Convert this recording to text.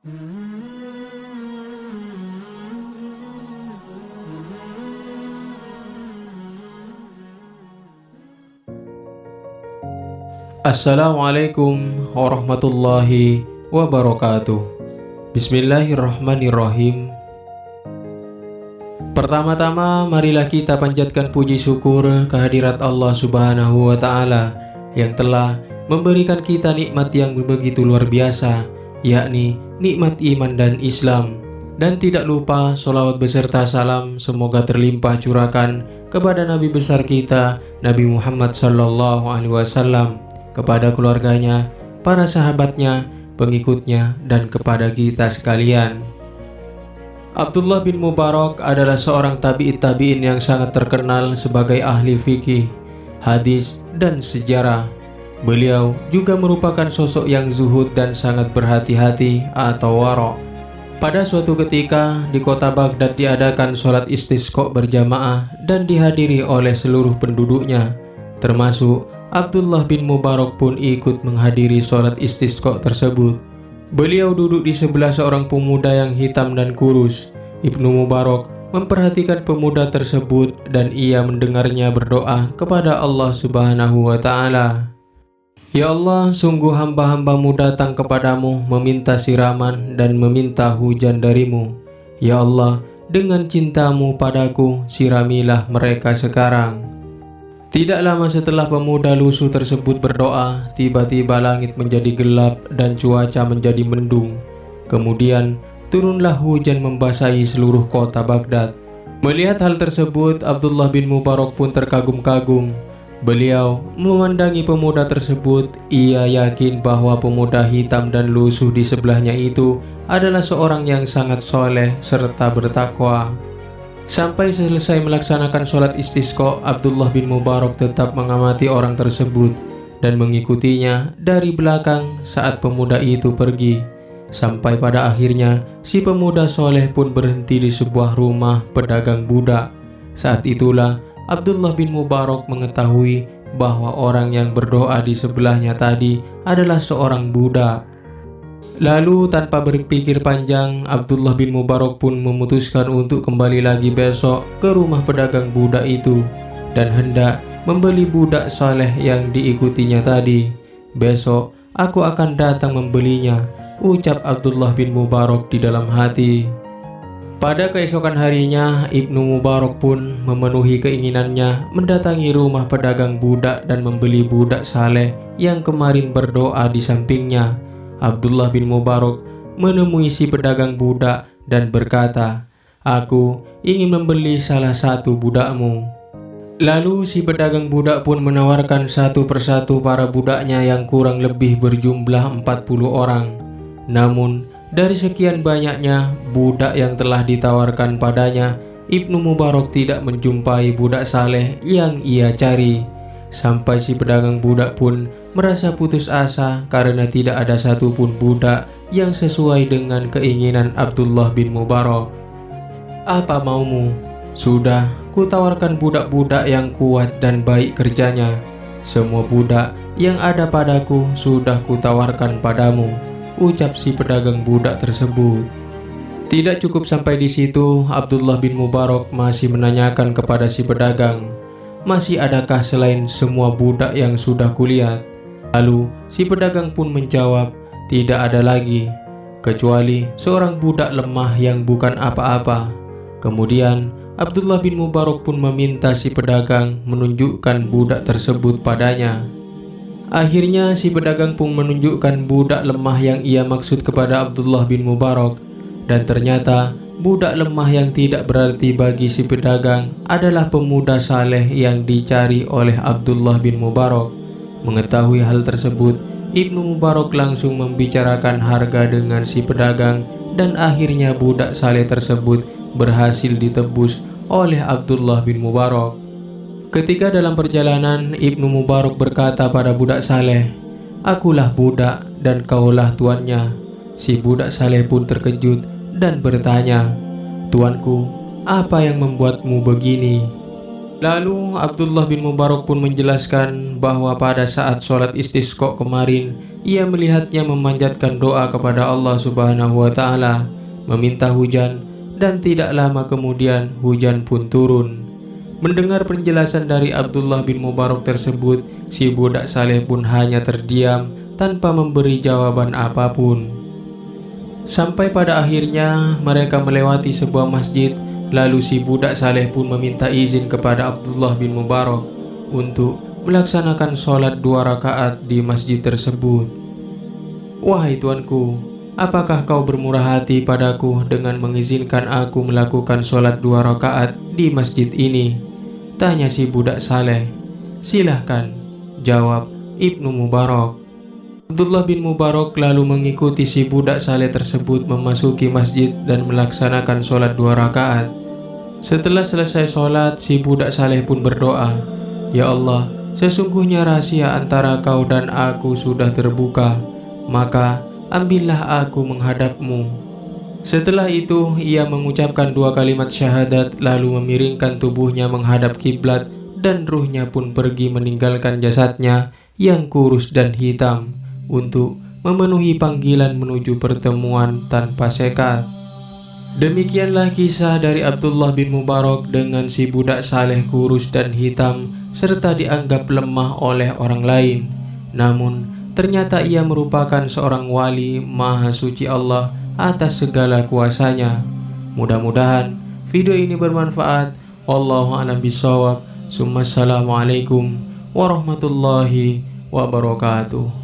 Assalamualaikum warahmatullahi wabarakatuh. Bismillahirrahmanirrahim. Pertama-tama marilah kita panjatkan puji syukur kehadirat Allah Subhanahu wa Ta'ala yang telah memberikan kita nikmat yang begitu luar biasa, yakni nikmat iman dan Islam. Dan tidak lupa sholawat beserta salam semoga terlimpah curahkan kepada Nabi besar kita Nabi Muhammad sallallahu alaihi wasallam, kepada keluarganya, para sahabatnya, pengikutnya, dan kepada kita sekalian. Abdullah bin Mubarak adalah seorang tabi'in yang sangat terkenal sebagai ahli fikih, hadis, dan sejarah. Beliau juga merupakan sosok yang zuhud dan sangat berhati-hati atau waro'. Pada suatu ketika di kota Baghdad diadakan sholat istisqa berjamaah dan dihadiri oleh seluruh penduduknya, termasuk Abdullah bin Mubarak pun ikut menghadiri sholat istisqa tersebut. Beliau duduk di sebelah seorang pemuda yang hitam dan kurus. Ibnu Mubarak memperhatikan pemuda tersebut dan ia mendengarnya berdoa kepada Allah Subhanahu wa Ta'ala. Ya Allah, sungguh hamba-hambamu datang kepadamu meminta siraman dan meminta hujan darimu. Ya Allah, dengan cintamu padaku, siramilah mereka sekarang. Tidak lama setelah pemuda lusuh tersebut berdoa, tiba-tiba langit menjadi gelap dan cuaca menjadi mendung. Kemudian turunlah hujan membasahi seluruh kota Baghdad. Melihat hal tersebut, Abdullah bin Mubarak pun terkagum-kagum. Beliau memandangi pemuda tersebut. Ia yakin bahwa pemuda hitam dan lusuh di sebelahnya itu adalah seorang yang sangat soleh serta bertakwa. Sampai selesai melaksanakan sholat istisqa, Abdullah bin Mubarak tetap mengamati orang tersebut dan mengikutinya dari belakang saat pemuda itu pergi. Sampai pada akhirnya si pemuda soleh pun berhenti di sebuah rumah pedagang budak. Saat itulah Abdullah bin Mubarak mengetahui bahwa orang yang berdoa di sebelahnya tadi adalah seorang budak. Lalu tanpa berpikir panjang, Abdullah bin Mubarak pun memutuskan untuk kembali lagi besok ke rumah pedagang budak itu dan hendak membeli budak saleh yang diikutinya tadi. Besok aku akan datang membelinya, ucap Abdullah bin Mubarak di dalam hati. Pada keesokan harinya, Ibnu Mubarak pun memenuhi keinginannya mendatangi rumah pedagang budak dan membeli budak saleh yang kemarin berdoa di sampingnya. Abdullah bin Mubarak menemui si pedagang budak dan berkata, "Aku ingin membeli salah satu budakmu." Lalu si pedagang budak pun menawarkan satu persatu para budaknya yang kurang lebih berjumlah 40 orang. Namun dari sekian banyaknya budak yang telah ditawarkan padanya, Ibnu Mubarak tidak menjumpai budak saleh yang ia cari. Sampai si pedagang budak pun merasa putus asa karena tidak ada satupun budak yang sesuai dengan keinginan Abdullah bin Mubarak. "Apa maumu? Sudah kutawarkan budak-budak yang kuat dan baik kerjanya. Semua budak yang ada padaku sudah kutawarkan padamu," ucap si pedagang budak tersebut. Tidak cukup sampai di situ, Abdullah bin Mubarak masih menanyakan kepada si pedagang, "Masih adakah selain semua budak yang sudah kulihat?" Lalu si pedagang pun menjawab, "Tidak ada lagi, kecuali seorang budak lemah yang bukan apa-apa." Kemudian Abdullah bin Mubarak pun meminta si pedagang menunjukkan budak tersebut padanya. Akhirnya si pedagang pun menunjukkan budak lemah yang ia maksud kepada Abdullah bin Mubarak. Dan ternyata budak lemah yang tidak berarti bagi si pedagang adalah pemuda saleh yang dicari oleh Abdullah bin Mubarak. Mengetahui hal tersebut, Ibnu Mubarak langsung membicarakan harga dengan si pedagang dan akhirnya budak saleh tersebut berhasil ditebus oleh Abdullah bin Mubarak. Ketika dalam perjalanan, Ibnu Mubarak berkata pada budak saleh, "Akulah budak dan kaulah tuannya." Si budak saleh pun terkejut dan bertanya, "Tuanku, apa yang membuatmu begini?" Lalu Abdullah bin Mubarak pun menjelaskan bahwa pada saat sholat istisqa kemarin ia melihatnya memanjatkan doa kepada Allah Subhanahu wa Ta'ala, meminta hujan, dan tidak lama kemudian hujan pun turun. Mendengar penjelasan dari Abdullah bin Mubarak tersebut, si budak saleh pun hanya terdiam tanpa memberi jawaban apapun. Sampai pada akhirnya mereka melewati sebuah masjid. Lalu si budak saleh pun meminta izin kepada Abdullah bin Mubarak untuk melaksanakan sholat 2 rakaat di masjid tersebut. "Wahai tuanku, apakah kau bermurah hati padaku dengan mengizinkan aku melakukan sholat 2 rakaat di masjid ini?" tanya si budak saleh. "Silahkan," jawab Ibnu Mubarak. Abdullah bin Mubarak lalu mengikuti si budak saleh tersebut memasuki masjid dan melaksanakan sholat 2 rakaat. Setelah selesai sholat, si budak saleh pun berdoa, "Ya Allah, sesungguhnya rahasia antara kau dan aku sudah terbuka, maka ambillah aku menghadapmu." Setelah itu, ia mengucapkan 2 kalimat syahadat, lalu memiringkan tubuhnya menghadap kiblat, dan ruhnya pun pergi meninggalkan jasadnya yang kurus dan hitam untuk memenuhi panggilan menuju pertemuan tanpa sekat. Demikianlah kisah dari Abdullah bin Mubarak dengan si budak saleh kurus dan hitam serta dianggap lemah oleh orang lain. Namun ternyata ia merupakan seorang wali maha suci Allah atas segala kuasanya. Mudah-mudahan video ini bermanfaat. Wallahu a'lam bishawab. Assalamualaikum warahmatullahi wabarakatuh.